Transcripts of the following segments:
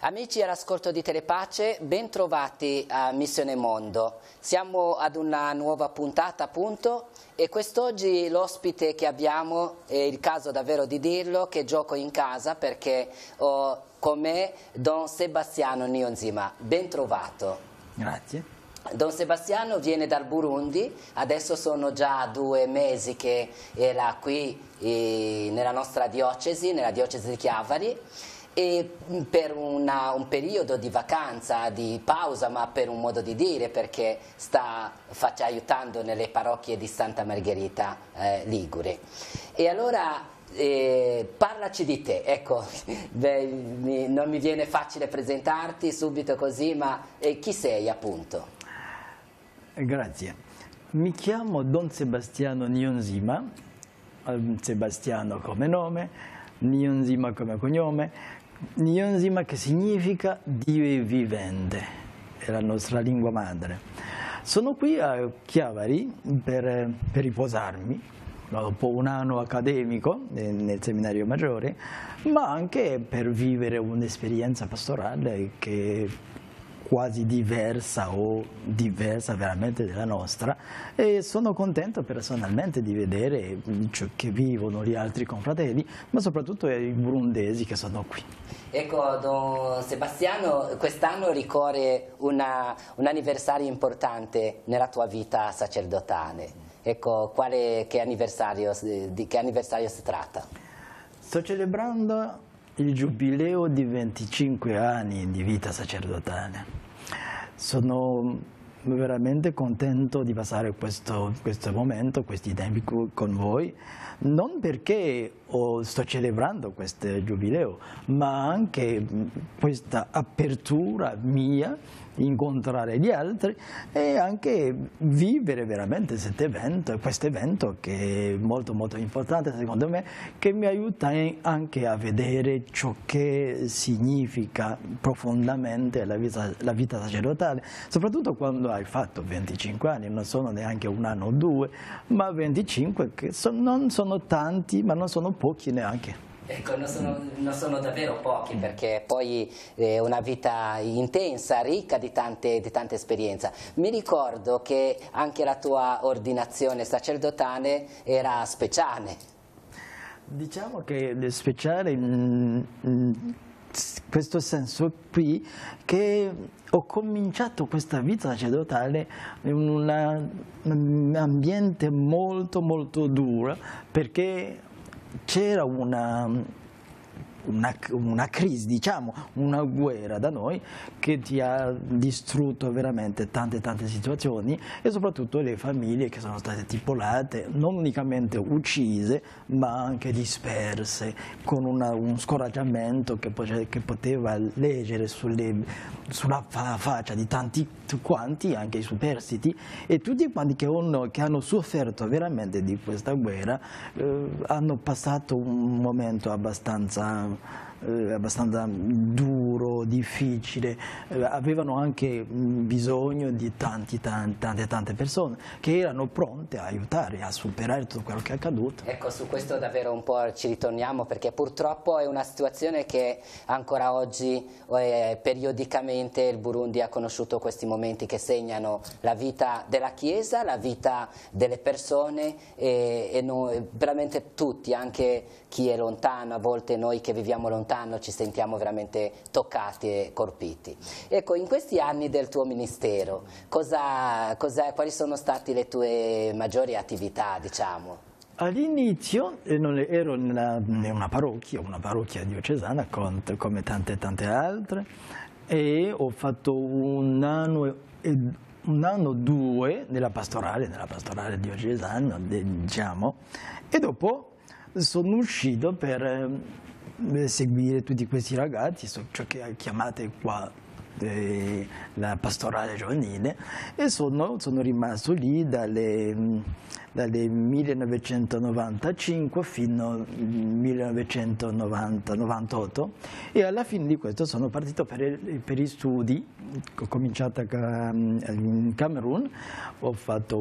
Amici all'ascolto di Telepace, ben trovati a Missione Mondo. Siamo ad una nuova puntata appunto e quest'oggi l'ospite che abbiamo, è il caso davvero di dirlo, che gioco in casa perché ho con me Don Sebastiano Niyonzima. Ben trovato. Grazie. Don Sebastiano viene dal Burundi, adesso sono già 2 mesi che era qui nella nostra diocesi, nella diocesi di Chiavari, e per un periodo di vacanza, di pausa, ma per un modo di dire, perché sta aiutando nelle parrocchie di Santa Margherita Ligure. E allora parlaci di te, ecco, non mi viene facile presentarti subito così, ma chi sei appunto? Grazie. Mi chiamo Don Sebastiano Niyonzima, Sebastiano come nome, Niyonzima come cognome. Niyonzima che significa Dio vivente, è la nostra lingua madre. Sono qui a Chiavari per riposarmi, dopo un anno accademico nel seminario maggiore, ma anche per vivere un'esperienza pastorale che è quasi diversa o diversa veramente della nostra, e sono contento personalmente di vedere ciò che vivono gli altri confratelli, ma soprattutto i burundesi che sono qui. Ecco, Don Sebastiano, quest'anno ricorre un anniversario importante nella tua vita sacerdotale. Ecco, che anniversario si tratta? Sto celebrando il giubileo di 25 anni di vita sacerdotale. Sono veramente contento di passare questo momento, questi tempi con voi, non perché sto celebrando questo giubileo, ma anche questa apertura mia, incontrare gli altri e anche vivere veramente questo evento che è molto molto importante secondo me, che mi aiuta anche a vedere ciò che significa profondamente la vita sacerdotale, soprattutto quando hai fatto 25 anni, non sono neanche un anno o 2, ma 25 che non sono tanti, ma non sono pochi neanche. Ecco, non sono davvero pochi, perché poi è una vita intensa, ricca di tante esperienze. Mi ricordo che anche la tua ordinazione sacerdotale era speciale. Diciamo che è speciale in questo senso qui, che ho cominciato questa vita sacerdotale in un ambiente molto molto duro, perché c'era una crisi, diciamo, una guerra da noi che ti ha distrutto veramente tante situazioni, e soprattutto le famiglie che sono state tipolate, non unicamente uccise, ma anche disperse, con un scoraggiamento che poteva leggere sulla faccia di tanti quanti, anche i superstiti, e tutti quanti che hanno sofferto veramente di questa guerra hanno passato un momento abbastanza duro, difficile, avevano anche bisogno di tante persone che erano pronte a aiutare a superare tutto quello che è accaduto. Ecco, su questo davvero un po' ci ritorniamo, perché purtroppo è una situazione che ancora oggi periodicamente il Burundi ha conosciuto questi momenti che segnano la vita della Chiesa, la vita delle persone e noi, veramente tutti, anche chi è lontano, a volte noi che viviamo lontano ci sentiamo veramente toccati e colpiti. Ecco, in questi anni del tuo ministero, quali sono state le tue maggiori attività, diciamo? All'inizio ero in una parrocchia diocesana come tante altre, e ho fatto un anno o 2 nella pastorale diocesana, diciamo, e dopo sono uscito per seguire tutti questi ragazzi, ciò che chiamate qua la pastorale giovanile, e sono rimasto lì dalle 1995 fino al 1998, e alla fine di questo sono partito per gli studi. Ho cominciato in Camerun, ho fatto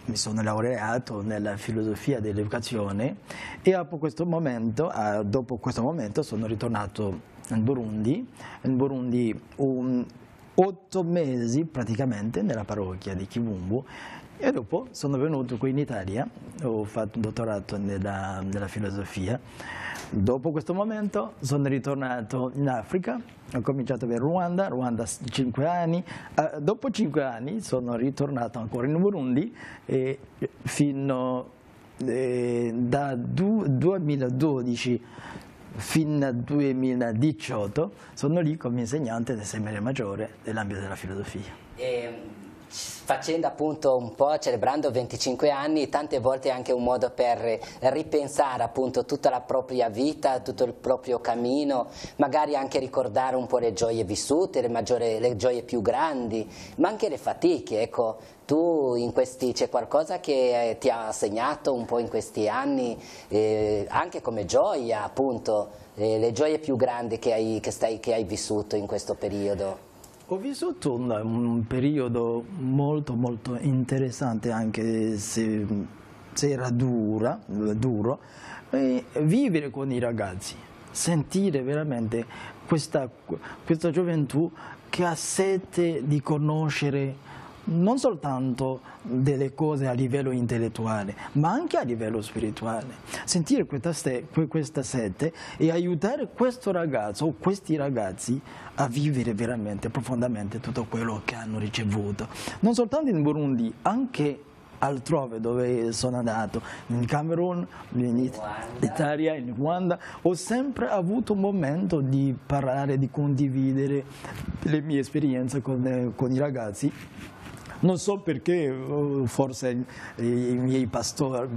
mi sono laureato nella filosofia dell'educazione e dopo questo momento sono ritornato in Burundi 8 mesi praticamente nella parrocchia di Kibumbu e dopo sono venuto qui in Italia, ho fatto un dottorato nella filosofia. Dopo questo momento sono ritornato in Africa, ho cominciato per Ruanda 5 anni, dopo 5 anni sono ritornato ancora in Burundi e fino da 2012 fino al 2018 sono lì come insegnante del seminario maggiore nell'ambito della filosofia. Facendo appunto un po', celebrando 25 anni, tante volte è anche un modo per ripensare appunto tutta la propria vita, tutto il proprio cammino, magari anche ricordare un po' le gioie vissute, le gioie più grandi, ma anche le fatiche. Ecco, tu c'è qualcosa che ti ha segnato un po' in questi anni, anche come gioia appunto, le gioie più grandi che hai vissuto in questo periodo? Ho vissuto un periodo molto interessante, anche se era duro, vivere con i ragazzi, sentire veramente questa gioventù che ha sete di conoscere non soltanto delle cose a livello intellettuale, ma anche a livello spirituale. Sentire questa sete e aiutare questo ragazzo o questi ragazzi a vivere veramente profondamente tutto quello che hanno ricevuto. Non soltanto in Burundi, anche altrove dove sono andato, in Camerun, in Italia, in Ruanda, ho sempre avuto un momento di parlare, di condividere le mie esperienze con i ragazzi. Non so perché, forse i miei pastori,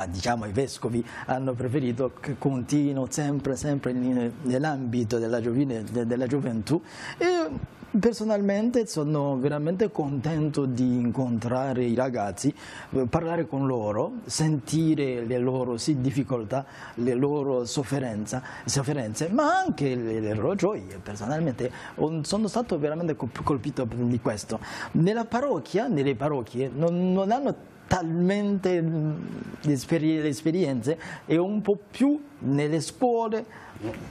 diciamo i vescovi, hanno preferito che continuo sempre nell'ambito della gioventù e personalmente sono veramente contento di incontrare i ragazzi, parlare con loro, sentire le loro difficoltà, le loro sofferenze, ma anche le loro gioie. Personalmente sono stato veramente colpito di questo. Nelle parrocchie non hanno talmente le esperienze e un po' più nelle scuole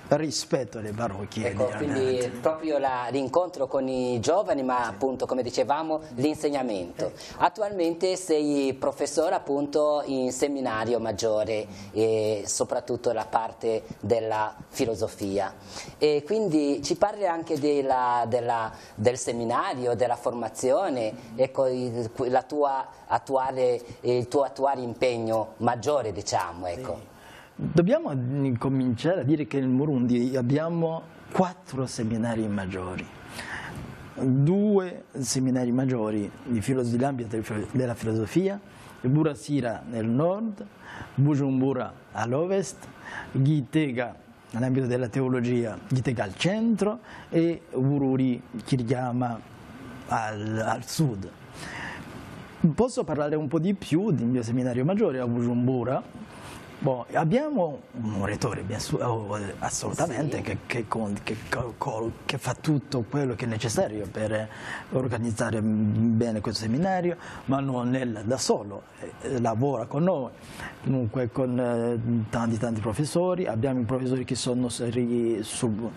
rispetto alle parrocchie. Ecco, quindi proprio l'incontro con i giovani, ma appunto come dicevamo l'insegnamento. Attualmente sei professore appunto in seminario maggiore e soprattutto la parte della filosofia. E quindi ci parli anche del seminario, della formazione, ecco, il tuo attuale impegno maggiore, diciamo. Ecco. Sì. Dobbiamo cominciare a dire che in Burundi abbiamo 4 seminari maggiori, 2 seminari maggiori nell'ambito della filosofia, Burasira nel nord, Bujumbura all'ovest, Gitega nell'ambito della teologia, Gitega al centro e Bururi Kiriama al sud. Posso parlare un po' di più del mio seminario maggiore a Bujumbura. Abbiamo un rettore assolutamente sì, che fa tutto quello che è necessario per organizzare bene questo seminario, ma non da solo, lavora con noi, dunque con tanti professori. Abbiamo i professori che sono sul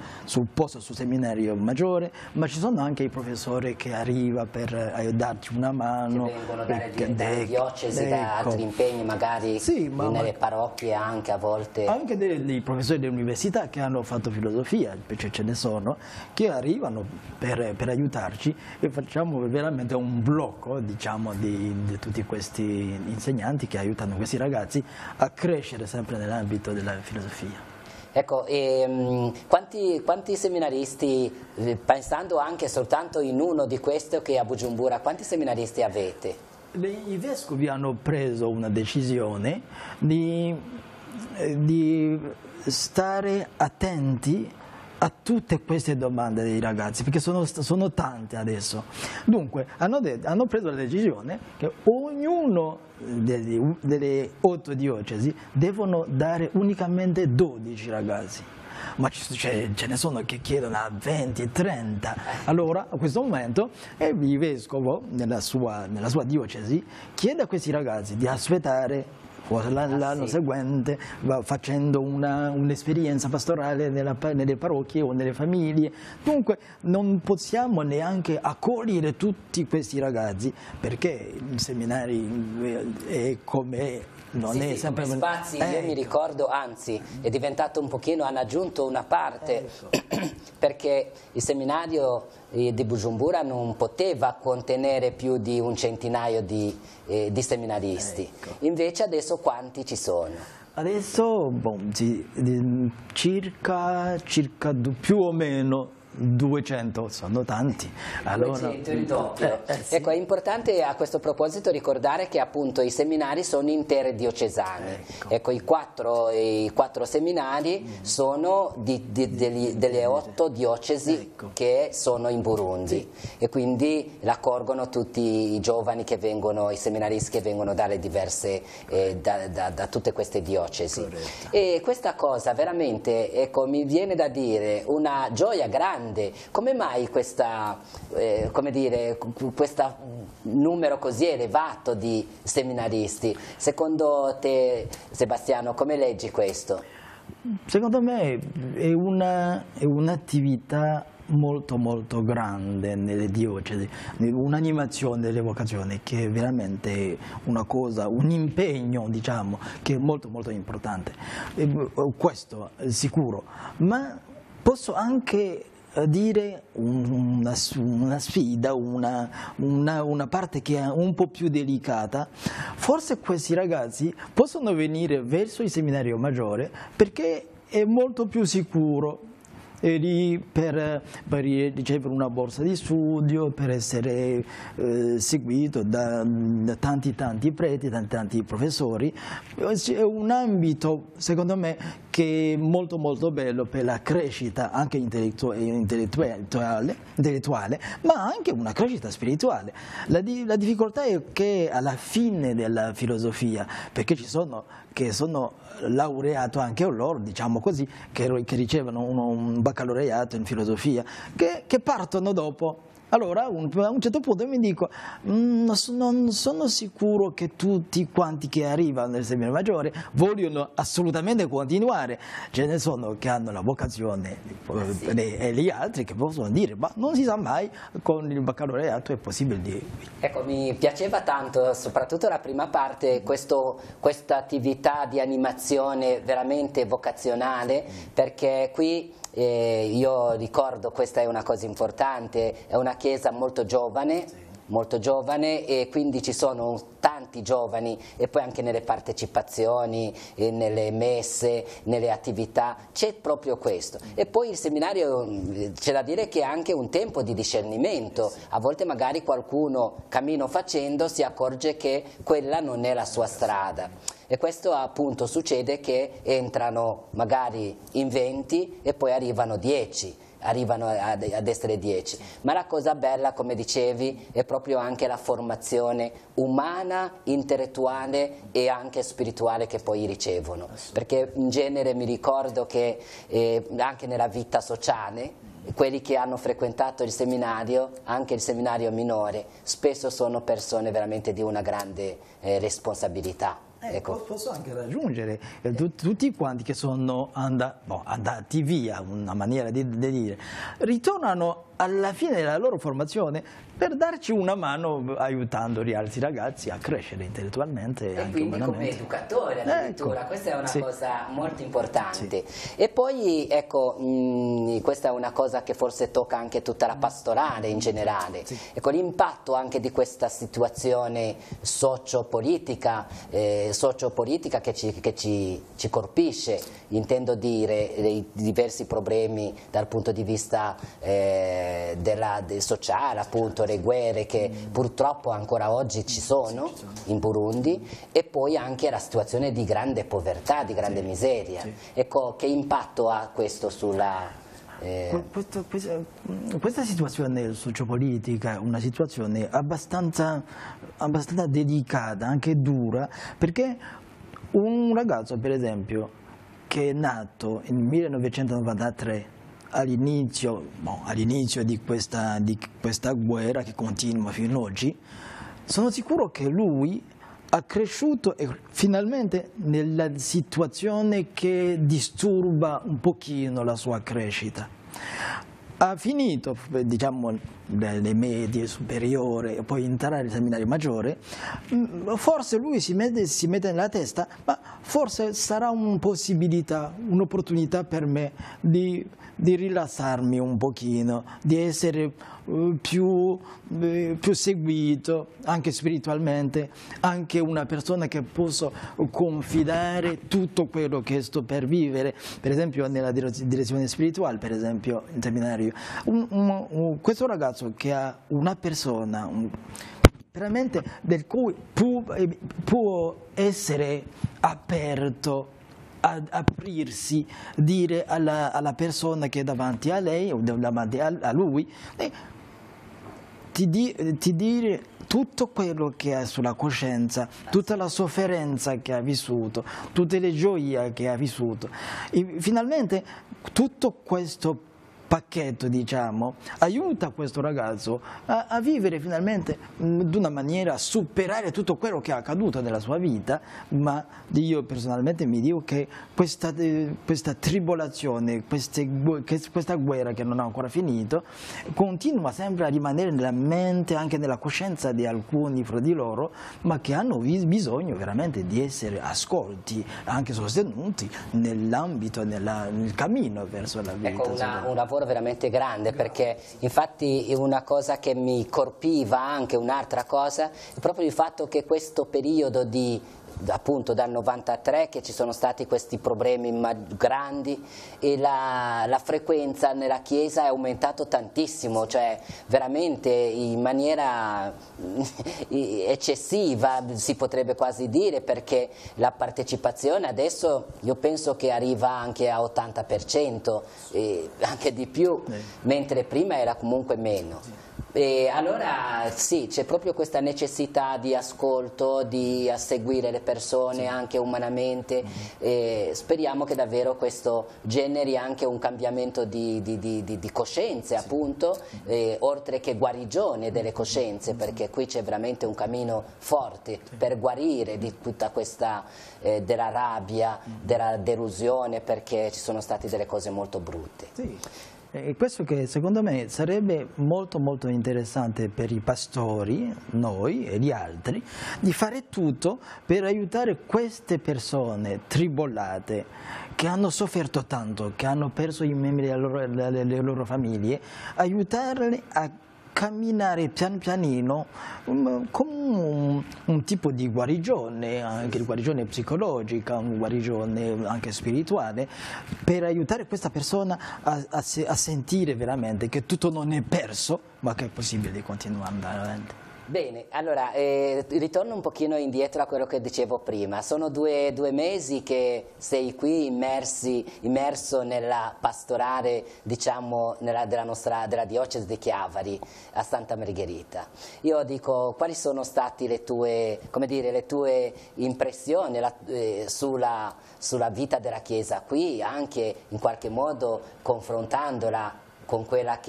posto, sul seminario maggiore, ma ci sono anche i professori che arrivano per darci una mano. Che vengono dalle diocesi, da altri impegni magari sì, nelle parrocchie anche a volte. Anche dei professori dell'università che hanno fatto filosofia, ce ne sono, che arrivano per aiutarci e facciamo veramente un blocco, diciamo, di tutti questi insegnanti che aiutano questi ragazzi a crescere sempre nell'ambito della filosofia. Ecco, quanti seminaristi, pensando anche soltanto in uno di questi che è a Bujumbura, quanti seminaristi avete? I vescovi hanno preso una decisione di stare attenti a tutte queste domande dei ragazzi, perché sono tante adesso. Dunque, hanno preso la decisione che ognuno delle 8 diocesi devono dare unicamente 12 ragazzi. ma ce ne sono che chiedono a 20, 30. Allora a questo momento il vescovo nella sua diocesi chiede a questi ragazzi di aspettare l'anno seguente, facendo un'esperienza pastorale nelle parrocchie o nelle famiglie. Dunque non possiamo neanche accogliere tutti questi ragazzi, perché il seminario è come non è sempre come spazi. Io mi ricordo, anzi è diventato un pochino, hanno aggiunto una parte perché il seminario di Bujumbura non poteva contenere più di un centinaio di seminaristi. Invece adesso quanti ci sono? Adesso circa più o meno 200, sono tanti. Allora, 200, il doppio. Sì. Ecco, è importante a questo proposito ricordare che appunto i seminari sono interdiocesani. Ecco, i quattro seminari sono delle 8 diocesi che sono in Burundi, e quindi l'accorgono tutti i giovani che vengono, i seminaristi che vengono dalle diverse, da tutte queste diocesi. E questa cosa veramente, ecco, mi viene da dire una gioia grande. Come mai questo numero così elevato di seminaristi? Secondo te, Sebastiano, come leggi questo? Secondo me è un'attività molto molto grande nelle diocesi, un'animazione delle vocazioni che è veramente una cosa, un impegno, diciamo, che è molto molto importante. Questo è sicuro, ma posso anche dire una sfida, una parte che è un po' più delicata. Forse questi ragazzi possono venire verso il seminario maggiore perché è molto più sicuro lì per ricevere una borsa di studio, per essere seguito da tanti preti, tanti professori. È un ambito, secondo me, che è molto molto bello per la crescita anche intellettuale, ma anche una crescita spirituale. La difficoltà è che alla fine della filosofia, perché ci sono che sono laureato anche loro, diciamo così, che ricevono un baccalaureato in filosofia, che partono dopo. Allora a un certo punto mi dico, non sono sicuro che tutti quanti che arrivano nel seminario maggiore vogliono assolutamente continuare. Ce ne sono che hanno la vocazione e gli altri che possono dire, ma non si sa mai, con il baccalaureato è possibile di... Ecco, mi piaceva tanto, soprattutto la prima parte, questa attività di animazione veramente vocazionale, perché qui io ricordo, questa è una cosa importante, è una chiesa molto giovane, e quindi ci sono tanti giovani, e poi anche nelle partecipazioni, nelle messe, nelle attività, c'è proprio questo. E poi il seminario, c'è da dire che è anche un tempo di discernimento, a volte magari qualcuno cammino facendo si accorge che quella non è la sua strada. E questo appunto succede che entrano magari in 20 e poi arrivano 10, arrivano ad essere 10. Ma la cosa bella, come dicevi, è proprio anche la formazione umana, intellettuale e anche spirituale che poi ricevono. Perché in genere mi ricordo che anche nella vita sociale, quelli che hanno frequentato il seminario, anche il seminario minore, spesso sono persone veramente di una grande responsabilità. Ecco. Posso anche raggiungere tutti quanti che sono andati via, una maniera di dire, ritornano alla fine della loro formazione per darci una mano aiutando gli altri ragazzi a crescere intellettualmente e anche quindi umanamente. come educatori addirittura, ecco, questa è una sì, cosa molto importante. Sì. E poi ecco, questa è una cosa che forse tocca anche tutta la pastorale in generale, sì. Ecco, l'impatto anche di questa situazione sociopolitica che ci colpisce, intendo dire, i diversi problemi dal punto di vista del sociale, appunto le guerre che purtroppo ancora oggi ci sono in Burundi, e poi anche la situazione di grande povertà, di grande miseria. Ecco, che impatto ha questo sulla... Questa situazione sociopolitica è una situazione abbastanza delicata, anche dura, perché un ragazzo, per esempio, che è nato nel 1993, all'inizio di questa guerra che continua fino ad oggi, sono sicuro che lui ha cresciuto e finalmente nella situazione che disturba un pochino la sua crescita. Ha finito, diciamo, le medie, superiore e poi entrare al seminario maggiore. Forse lui si mette nella testa, ma forse sarà un'opportunità per me di rilassarmi un pochino, di essere più seguito anche spiritualmente, anche una persona che posso confidare tutto quello che sto per vivere, per esempio nella direzione spirituale, per esempio in seminario. Questo ragazzo che ha una persona veramente del cui può essere aperto, ad aprirsi, dire alla persona che è davanti a lei o davanti a lui, ti dire tutto quello che ha sulla coscienza, tutta la sofferenza che ha vissuto, tutte le gioie che ha vissuto. E finalmente tutto questo pacchetto, diciamo, aiuta questo ragazzo a vivere finalmente di una maniera, a superare tutto quello che è accaduto nella sua vita, ma io personalmente mi dico che questa tribolazione, questa guerra che non ha ancora finito, continua sempre a rimanere nella mente, anche nella coscienza di alcuni fra di loro, ma che hanno bisogno veramente di essere ascolti, anche sostenuti nell'ambito, nel cammino verso la vita. Ecco, un lavoro veramente grande, perché infatti una cosa che mi colpiva, anche un'altra cosa, è proprio il fatto che questo periodo appunto dal 93 che ci sono stati questi problemi grandi e la frequenza nella Chiesa è aumentato tantissimo, cioè veramente in maniera eccessiva si potrebbe quasi dire, perché la partecipazione adesso io penso che arriva anche a 80% e anche di più, mentre prima era comunque meno. E allora sì, c'è proprio questa necessità di ascolto, di seguire le persone anche umanamente, e speriamo che davvero questo generi anche un cambiamento di coscienze, appunto, oltre che guarigione delle coscienze, perché qui c'è veramente un cammino forte per guarire di tutta questa della rabbia, della delusione, perché ci sono state delle cose molto brutte. Sì. E questo che secondo me sarebbe molto molto interessante per i pastori, noi e gli altri, di fare tutto per aiutare queste persone tribolate che hanno sofferto tanto, che hanno perso i membri delle loro famiglie, aiutarle a camminare pian pianino come un tipo di guarigione, anche di guarigione psicologica, una guarigione anche spirituale, per aiutare questa persona a sentire veramente che tutto non è perso, ma che è possibile di continuare ad andare avanti. Bene, allora ritorno un pochino indietro a quello che dicevo prima. Sono due mesi che sei qui immerso nella pastorale, diciamo, della diocesi di Chiavari a Santa Margherita. Io dico, quali sono state le tue impressioni sulla vita della Chiesa qui, anche in qualche modo confrontandola con quella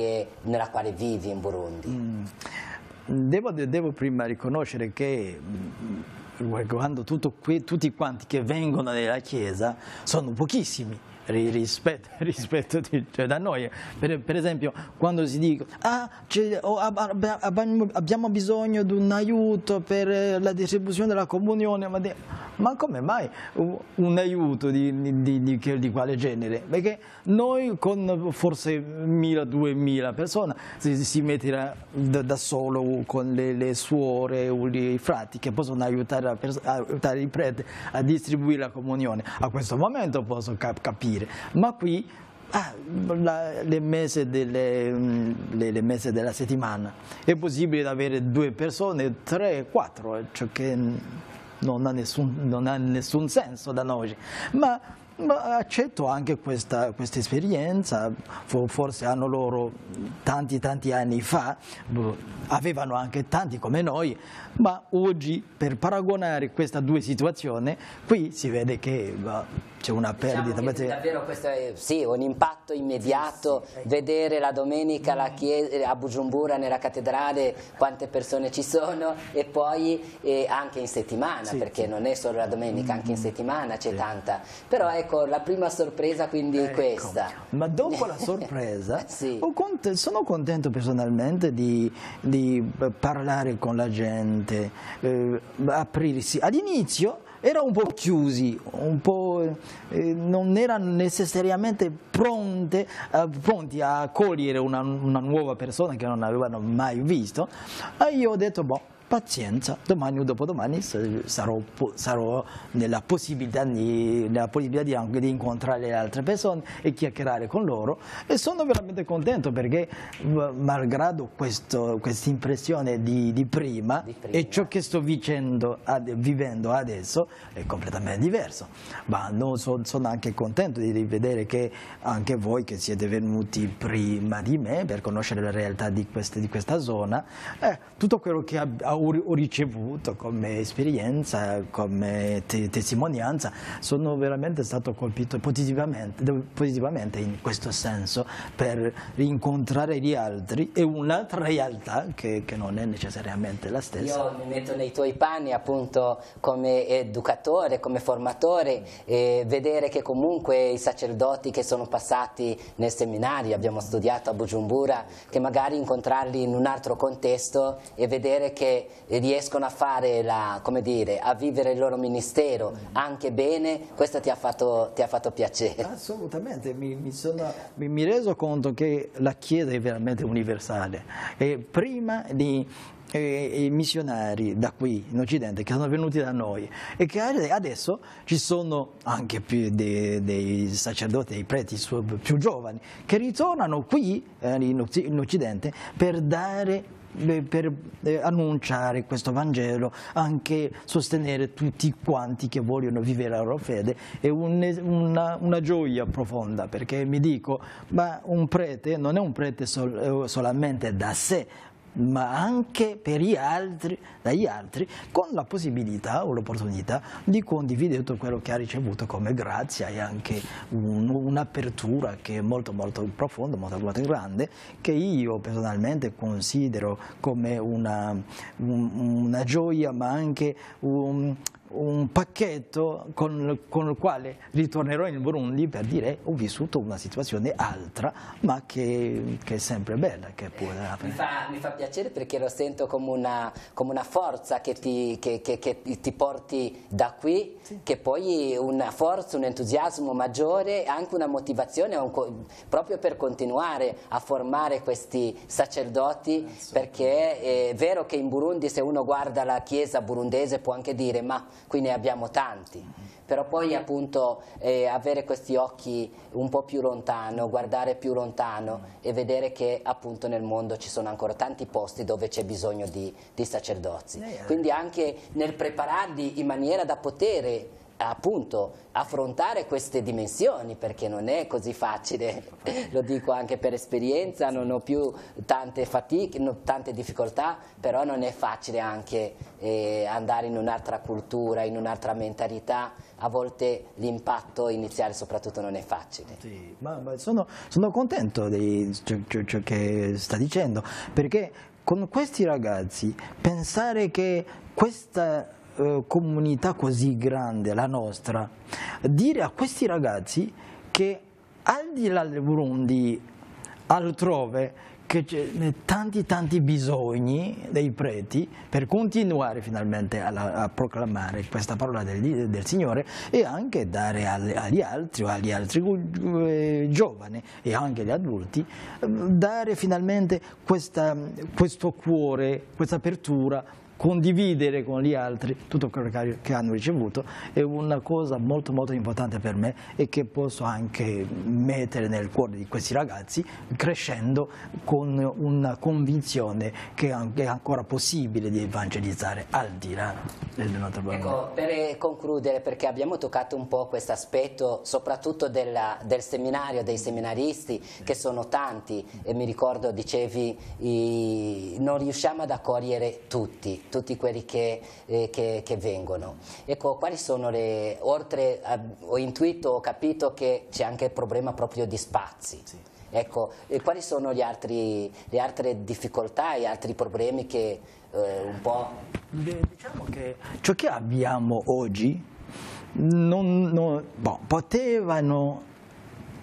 nella quale vivi in Burundi? Devo prima riconoscere che quando tutti quanti che vengono nella Chiesa sono pochissimi rispetto cioè da noi. Per esempio, quando si dice abbiamo bisogno di un aiuto per la distribuzione della comunione, ma come mai un aiuto di quale genere? Perché noi con forse 1000-2000 persone si metterà da solo con le suore o i frati che possono aiutare i preti a distribuire la comunione. A questo momento posso capire. Ma qui le messe della settimana è possibile avere 2 persone, 3, 4, cioè che non ha nessun senso da noi. Ma accetto anche questa esperienza, forse hanno loro tanti anni fa, avevano anche tanti come noi, ma oggi per paragonare queste due situazioni, qui si vede che c'è una perdita. Diciamo che davvero questo è sì, un impatto immediato, vedere la domenica la chiesa, a Bujumbura nella cattedrale quante persone ci sono, e poi anche in settimana, perché non è solo la domenica, anche in settimana c'è tanta. Però ecco, la prima sorpresa quindi è questa. Ma dopo la sorpresa sì. sono contento personalmente di parlare con la gente, aprirsi. All'inizio erano un po' chiusi, non erano necessariamente pronti a cogliere una nuova persona che non avevano mai visto. E io ho detto, boh, pazienza, domani o dopodomani sarò nella possibilità anche di incontrare le altre persone e chiacchierare con loro, e sono veramente contento perché malgrado questa impressione di prima e ciò che sto vivendo adesso è completamente diverso, ma sono anche contento di vedere che anche voi che siete venuti prima di me per conoscere la realtà di questa zona, tutto quello che ho ricevuto come esperienza, come testimonianza, sono veramente stato colpito positivamente in questo senso, per rincontrare gli altri e un'altra realtà che non è necessariamente la stessa. Io mi metto nei tuoi panni appunto come educatore, come formatore, e vedere che comunque i sacerdoti che sono passati nel seminario, abbiamo studiato a Bujumbura, che magari incontrarli in un altro contesto e vedere che riescono a fare come dire, a vivere il loro ministero anche bene, questo ti ha fatto piacere. Assolutamente, mi reso conto che la Chiesa è veramente universale, e prima di i missionari da qui in Occidente che sono venuti da noi, e che adesso ci sono anche più dei sacerdoti, dei preti più giovani che ritornano qui in Occidente per annunciare questo Vangelo, anche sostenere tutti quanti che vogliono vivere la loro fede. È una gioia profonda, perché mi dico, ma un prete non è un prete solamente da sé, ma anche per gli altri, con la possibilità o l'opportunità di condividere tutto quello che ha ricevuto come grazia, e anche un'apertura che è molto molto profonda, molto molto grande, che io personalmente considero come una gioia, ma anche un pacchetto con il quale ritornerò in Burundi per dire ho vissuto una situazione altra, ma che è sempre bella. Che mi fa piacere, perché lo sento come una forza che ti porti da qui, sì. Che poi una forza, un entusiasmo maggiore, anche una motivazione proprio per continuare a formare questi sacerdoti, perché è vero che in Burundi, se uno guarda la Chiesa burundese, può anche dire ma qui ne abbiamo tanti, però poi appunto avere questi occhi un po' più lontano, guardare più lontano e vedere che appunto nel mondo ci sono ancora tanti posti dove c'è bisogno di sacerdoti, quindi anche nel prepararli in maniera da poter appunto affrontare queste dimensioni, perché non è così facile, lo dico anche per esperienza, non ho più tante fatiche, tante difficoltà, però non è facile anche andare in un'altra cultura, in un'altra mentalità, a volte l'impatto iniziale soprattutto non è facile. Sì, ma sono contento di ciò che sta dicendo, perché con questi ragazzi pensare che questa comunità così grande, la nostra, dire a questi ragazzi che al di là del Burundi, altrove, che c'è tanti bisogni dei preti per continuare finalmente a proclamare questa parola del Signore, e anche dare agli altri giovani e anche agli adulti, dare finalmente questo cuore, questa apertura, condividere con gli altri tutto quello che hanno ricevuto. È una cosa molto molto importante per me, e che posso anche mettere nel cuore di questi ragazzi, crescendo con una convinzione che è ancora possibile di evangelizzare al di là del nostro mondo. Ecco, per concludere, perché abbiamo toccato un po' questo aspetto soprattutto del seminario, dei seminaristi, che sono tanti, e mi ricordo dicevi non riusciamo ad accogliere tutti. tutti quelli che vengono. Ecco, quali sono ho intuito, ho capito che c'è anche il problema proprio di spazi. Sì. Ecco, e quali sono le altre difficoltà, gli altri problemi che un po'... Diciamo che ciò che abbiamo oggi potevano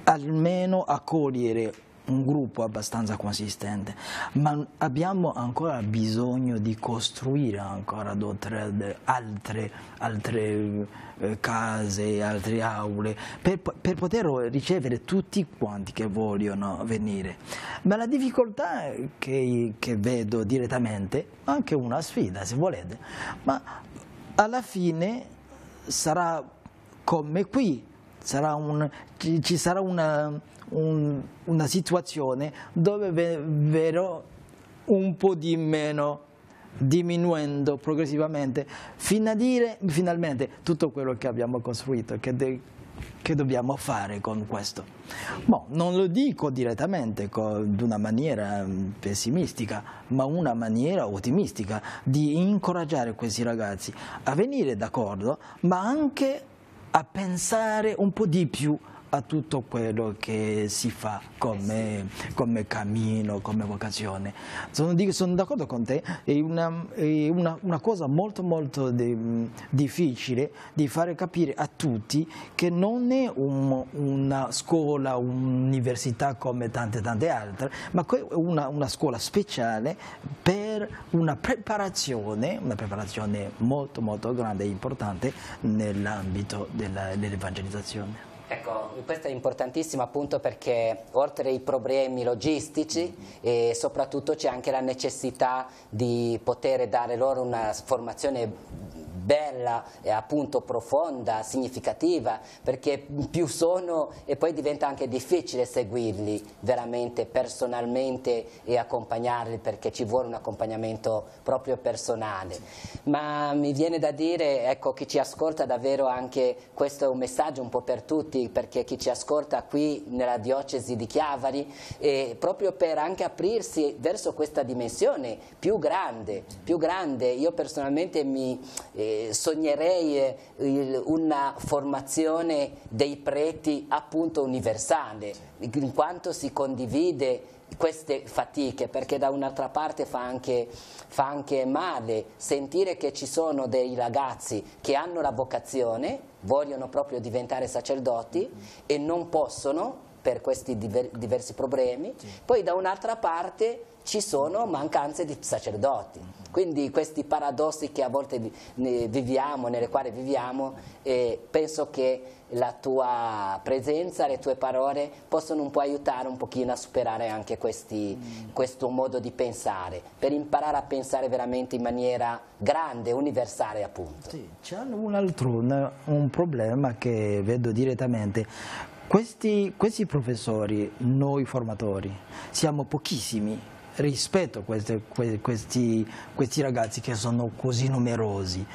almeno accogliere un gruppo abbastanza consistente, ma abbiamo ancora bisogno di costruire ancora altre case, altre aule, per poter ricevere tutti quanti che vogliono venire. Ma la difficoltà che vedo direttamente, anche una sfida se volete, ma alla fine sarà come qui, ci sarà una situazione dove vedrò un po' di meno, diminuendo progressivamente, fino a dire finalmente tutto quello che abbiamo costruito, che dobbiamo fare con questo. Non lo dico direttamente di una maniera pessimistica, ma una maniera ottimistica, di incoraggiare questi ragazzi a venire d'accordo, ma anche a pensare un po' di più a tutto quello che si fa come cammino, come vocazione. Sono d'accordo con te, è una cosa molto difficile di fare capire a tutti che non è una scuola, un'università come tante altre, ma è una scuola speciale per una preparazione molto grande e importante nell'ambito dell'evangelizzazione. Ecco, questo è importantissimo appunto perché oltre ai problemi logistici e soprattutto c'è anche la necessità di poter dare loro una formazione bella e appunto profonda, significativa, perché più sono e poi diventa anche difficile seguirli veramente personalmente e accompagnarli, perché ci vuole un accompagnamento proprio personale. Ma mi viene da dire, ecco, chi ci ascolta davvero anche questo è un messaggio un po' per tutti, perché chi ci ascolta qui nella diocesi di Chiavari proprio per anche aprirsi verso questa dimensione più grande. Io personalmente sognerei una formazione dei preti appunto universale, in quanto si condivide queste fatiche, perché da un'altra parte fa anche male sentire che ci sono dei ragazzi che hanno la vocazione, vogliono proprio diventare sacerdoti e non possono per questi diversi problemi, poi da un'altra parte ci sono mancanze di sacerdoti. Quindi questi paradossi che a volte viviamo, nelle quali viviamo, penso che la tua presenza, le tue parole possono un po' aiutare un pochino a superare anche questo modo di pensare, per imparare a pensare veramente in maniera grande, universale appunto. Sì, c'è un problema che vedo direttamente. Questi professori, noi formatori, siamo pochissimi rispetto a questi ragazzi che sono così numerosi.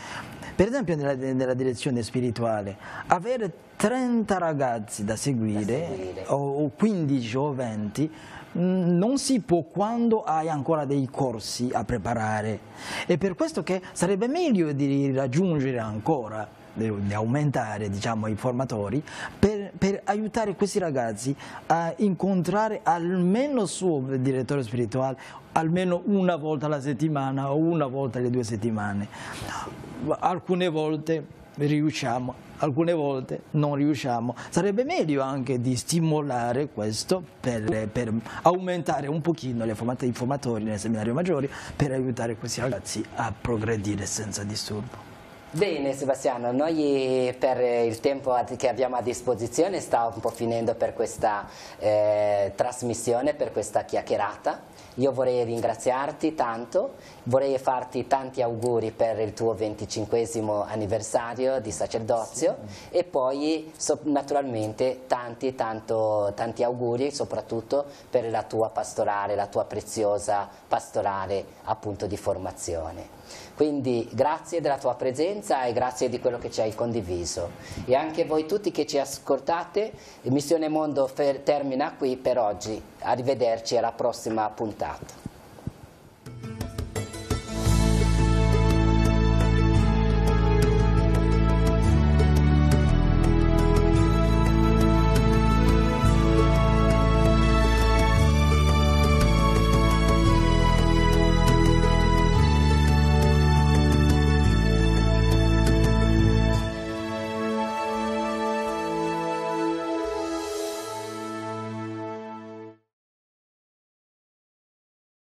Per esempio nella direzione spirituale, avere 30 ragazzi da seguire. O 15 o 20 non si può quando hai ancora dei corsi a preparare, e per questo che sarebbe meglio di raggiungere ancora, di aumentare, diciamo, i formatori per aiutare questi ragazzi a incontrare almeno il suo direttore spirituale almeno una volta alla settimana o una volta alle 2 settimane. Alcune volte riusciamo, alcune volte non riusciamo. Sarebbe meglio anche di stimolare questo per aumentare un pochino i formatori nei seminari maggiori, per aiutare questi ragazzi a progredire senza disturbo. Bene Sebastiano, noi per il tempo che abbiamo a disposizione sta un po' finendo per questa trasmissione, per questa chiacchierata. Io vorrei ringraziarti tanto, vorrei farti tanti auguri per il tuo 25° anniversario di sacerdozio, sì. E poi naturalmente tanti auguri soprattutto per la tua pastorale, la tua preziosa pastorale appunto di formazione. Quindi grazie della tua presenza e grazie di quello che ci hai condiviso. E anche voi tutti che ci ascoltate, Missione Mondo termina qui per oggi. Arrivederci alla prossima puntata.